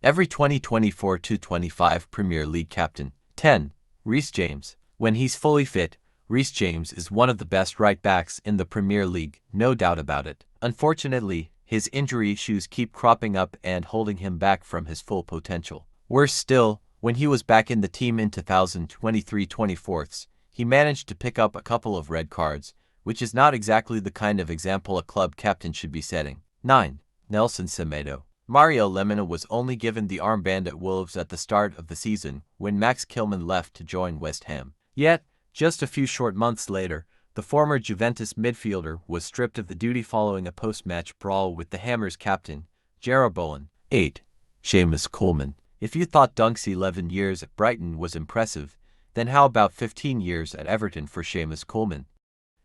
every 2024-25 Premier League captain. 10. Reece James. When he's fully fit, Reece James is one of the best right-backs in the Premier League, no doubt about it. Unfortunately, his injury issues keep cropping up and holding him back from his full potential. Worse still, when he was back in the team in 2023-24, he managed to pick up a couple of red cards, which is not exactly the kind of example a club captain should be setting. 9. Nelson Semedo. Mario Lemina was only given the armband at Wolves at the start of the season when Max Kilman left to join West Ham. Yet, just a few short months later, the former Juventus midfielder was stripped of the duty following a post-match brawl with the Hammers captain, Jarrod Bowen. 8. Seamus Coleman. If you thought Dunk's 11 years at Brighton was impressive, then how about 15 years at Everton for Seamus Coleman?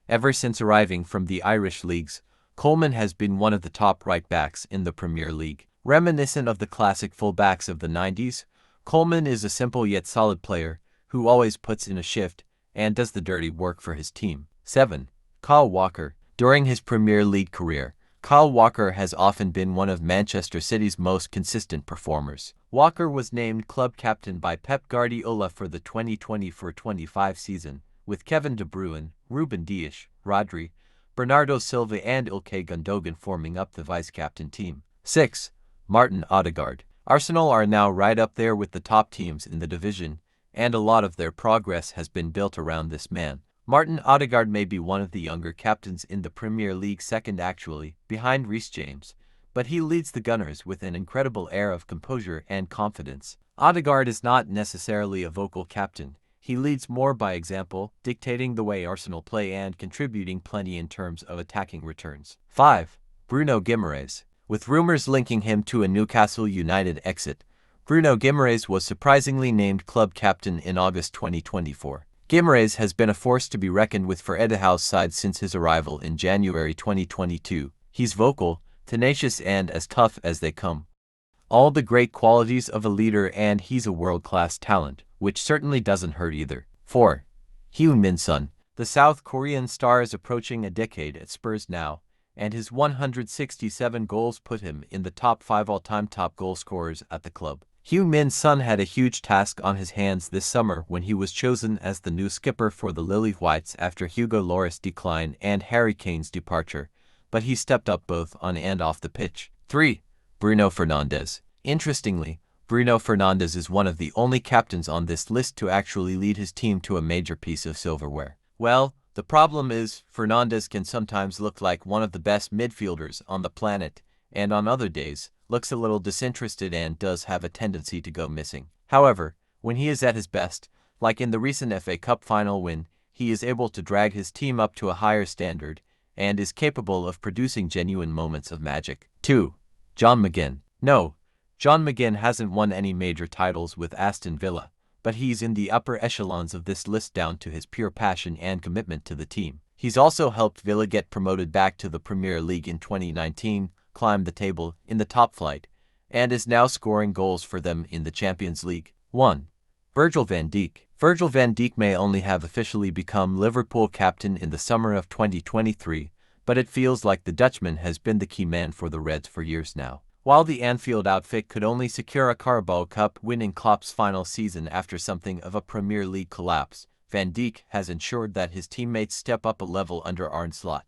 Ever since arriving from the Irish leagues, Coleman has been one of the top right-backs in the Premier League. Reminiscent of the classic full-backs of the 90s, Coleman is a simple yet solid player who always puts in a shift and does the dirty work for his team. 7. Kyle Walker. During his Premier League career, Kyle Walker has often been one of Manchester City's most consistent performers. Walker was named club captain by Pep Guardiola for the 2024-25 season, with Kevin De Bruyne, Ruben Dias, Rodri, Bernardo Silva and Ilkay Gundogan forming up the vice-captain team. 6. Martin Odegaard. Arsenal are now right up there with the top teams in the division, and a lot of their progress has been built around this man. Martin Odegaard may be one of the younger captains in the Premier League, second actually, behind Reece James, but he leads the Gunners with an incredible air of composure and confidence. Odegaard is not necessarily a vocal captain. He leads more by example, dictating the way Arsenal play and contributing plenty in terms of attacking returns. 5. Bruno Guimaraes. With rumors linking him to a Newcastle United exit, Bruno Guimaraes was surprisingly named club captain in August 2024. Guimaraes has been a force to be reckoned with for Eddie Howe's side since his arrival in January 2022. He's vocal, tenacious and as tough as they come. All the great qualities of a leader, and he's a world-class talent, which certainly doesn't hurt either. 4. Heung-min Son. The South Korean star is approaching a decade at Spurs now, and his 167 goals put him in the top 5 all-time top goal scorers at the club. Heung-min Son had a huge task on his hands this summer when he was chosen as the new skipper for the Lily Whites after Hugo Lloris' decline and Harry Kane's departure, but he stepped up both on and off the pitch. 3. Bruno Fernandes. Interestingly, Bruno Fernandes is one of the only captains on this list to actually lead his team to a major piece of silverware. Well, the problem is, Fernandes can sometimes look like one of the best midfielders on the planet, and on other days, looks a little disinterested and does have a tendency to go missing. However, when he is at his best, like in the recent FA Cup final win, he is able to drag his team up to a higher standard, and is capable of producing genuine moments of magic. 2. John McGinn. No, John McGinn hasn't won any major titles with Aston Villa, but he's in the upper echelons of this list down to his pure passion and commitment to the team. He's also helped Villa get promoted back to the Premier League in 2019, climb the table in the top flight, and is now scoring goals for them in the Champions League. 1. Virgil van Dijk. Virgil van Dijk may only have officially become Liverpool captain in the summer of 2023, but it feels like the Dutchman has been the key man for the Reds for years now. While the Anfield outfit could only secure a Carabao Cup win in Klopp's final season after something of a Premier League collapse, Van Dijk has ensured that his teammates step up a level under Arne Slot.